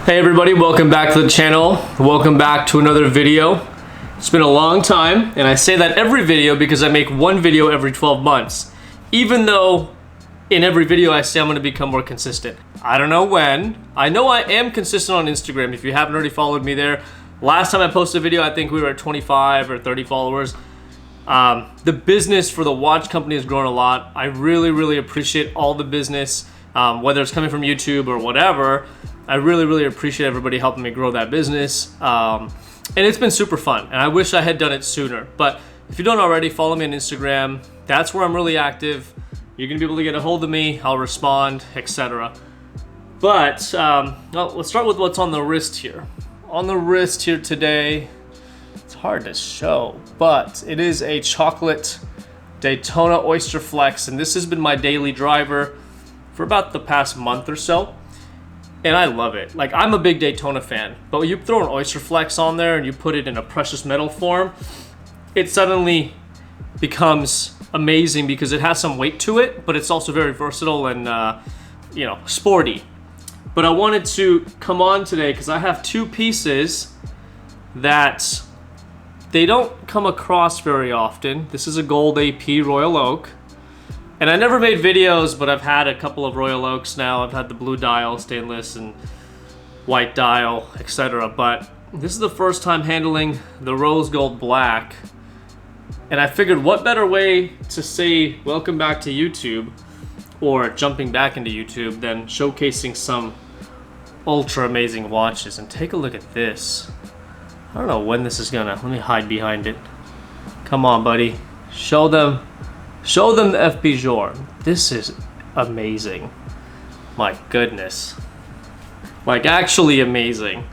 Hey everybody, welcome back to the channel. Welcome back to another video. It's been a long time, and I say that every video because I make one video every 12 months. Even though in every video I say I'm going to become more consistent. I don't know when. I know I am consistent on Instagram. If you haven't already followed me there, last time I posted a video, I think we were at 25 or 30 followers. The business for the watch company has grown a lot. I really appreciate all the business, whether it's coming from YouTube or whatever. I really appreciate everybody helping me grow that business. And it's been super fun, and I wish I had done it sooner. But if you don't already, follow me on Instagram. That's where I'm really active. You're gonna be able to get a hold of me. I'll respond, etc. But well, let's start with what's on the wrist here. On the wrist here today, it's hard to show, but it is a chocolate Daytona Oysterflex, and this has been my daily driver for about the past month or so. And I love it. Like, I'm a big Daytona fan, but when you throw an Oysterflex on there and you put it in a precious metal form, it suddenly becomes amazing because it has some weight to it, but it's also very versatile and, you know, sporty. But I wanted to come on today because I have two pieces that they don't come across very often. This is a gold AP Royal Oak. And I never made videos, but I've had a couple of Royal Oaks now. I've had the blue dial, stainless, and white dial, etc. But this is the first time handling the rose gold black. And I figured what better way to say welcome back to YouTube or jumping back into YouTube than showcasing some ultra amazing watches. And take a look at this. I don't know when this is gonna, let me hide behind it. Come on, buddy. Show them the FP Journe. This is amazing. My goodness. Like, actually amazing.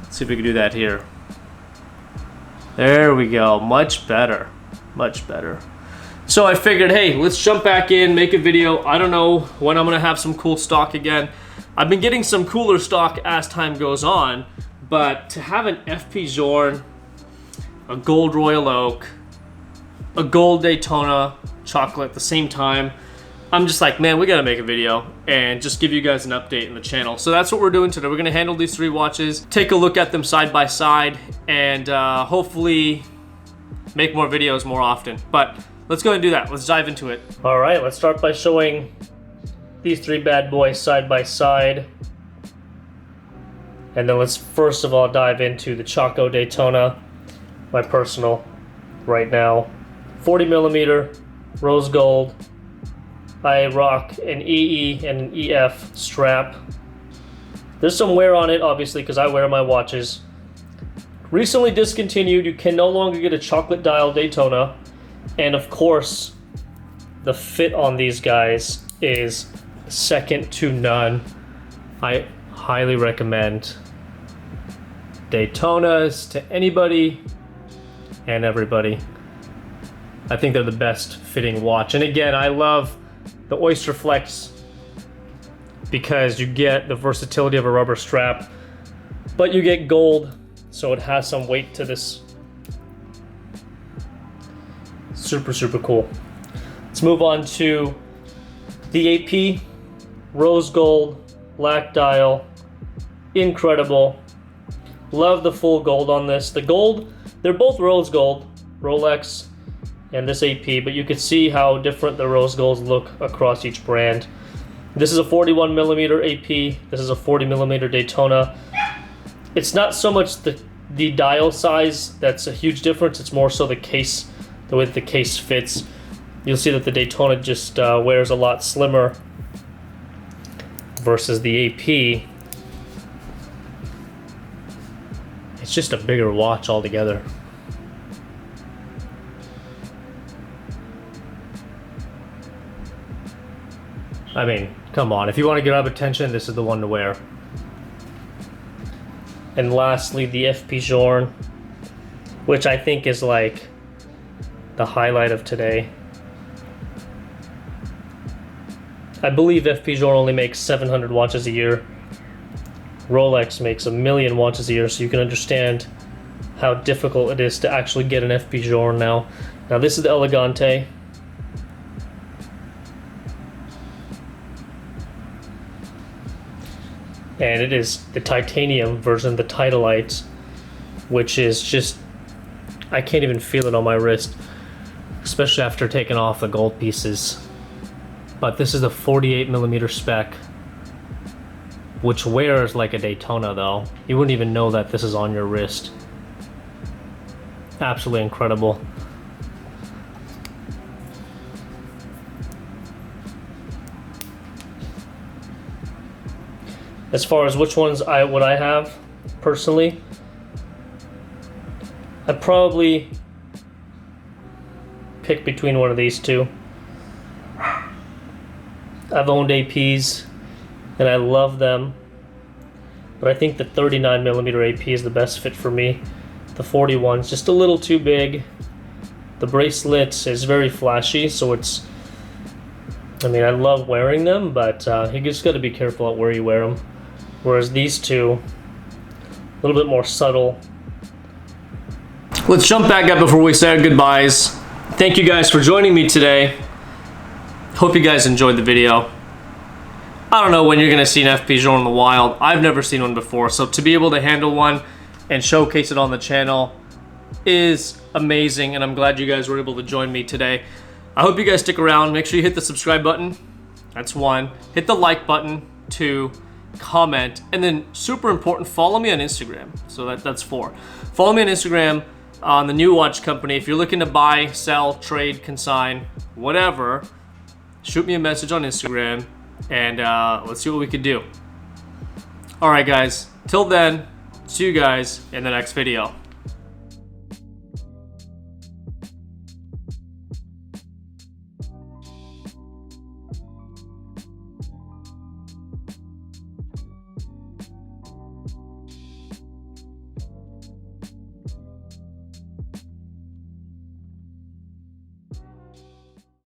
Let's see if we can do that here. There we go. Much better. Much better. So I figured, hey, let's jump back in, make a video. I don't know when I'm gonna have some cool stock again. I've been getting some cooler stock as time goes on, but to have an FP Journe, a gold Royal Oak, a gold Daytona chocolate at the same time, I'm just like, man, we gotta make a video and just give you guys an update in the channel. So that's what we're doing today. We're gonna handle these three watches, take a look at them side by side, and hopefully make more videos more often. But let's go and do that. Let's dive into it. All right, let's start by showing these three bad boys side by side. And then let's first of all dive into the Choco Daytona, my personal right now. 40 millimeter rose gold. I rock an EE and an EF strap. There's some wear on it, obviously, because I wear my watches. Recently discontinued. You can no longer get a chocolate dial Daytona. And of course, the fit on these guys is second to none. I highly recommend Daytonas to anybody and everybody. I think they're the best fitting watch. And again, I love the Oysterflex because you get the versatility of a rubber strap, but you get gold, so it has some weight to this. Super cool. Let's move on to the AP rose gold black dial. Incredible. Love the full gold on this. The gold, they're both rose gold, Rolex and this AP, but you can see how different the rose golds look across each brand. This is a 41 millimeter AP. This is a 40 millimeter Daytona. It's not so much the dial size that's a huge difference. It's more so the case, the way the case fits. You'll see that the Daytona just wears a lot slimmer versus the AP. It's just a bigger watch altogether. I mean, come on. If you want to grab attention, this is the one to wear. And lastly, the FP Journe, which I think is like the highlight of today. I believe FP Journe only makes 700 watches a year. Rolex makes 1 million watches a year, so you can understand how difficult it is to actually get an FP Journe now. Now this is the Elegante. And it is the titanium version, the Titanite, which is just, I can't even feel it on my wrist, especially after taking off the gold pieces. But this is the 48mm spec, which wears like a Daytona though. You wouldn't even know that this is on your wrist. Absolutely incredible. As far as which ones would I have personally, I'd probably pick between one of these two. I've owned APs and I love them, but I think the 39mm AP is the best fit for me. The 41's just a little too big. The bracelet is very flashy, so it's, I mean, I love wearing them, but you just got to be careful at where you wear them. Whereas these two, a little bit more subtle. Let's jump back up before we say our goodbyes. Thank you guys for joining me today. Hope you guys enjoyed the video. I don't know when you're gonna see an FP Journe in the wild. I've never seen one before, so to be able to handle one and showcase it on the channel is amazing, and I'm glad you guys were able to join me today. I hope you guys stick around. Make sure you hit the subscribe button. That's 1. Hit the like button. 2. Comment, and then super important, follow me on Instagram. So that's 4. Follow me on Instagram on the new watch company. If you're looking to buy, sell, trade, consign, whatever, shoot me a message on Instagram, and let's see what we could do. All right, guys. Till then, see you guys in the next video.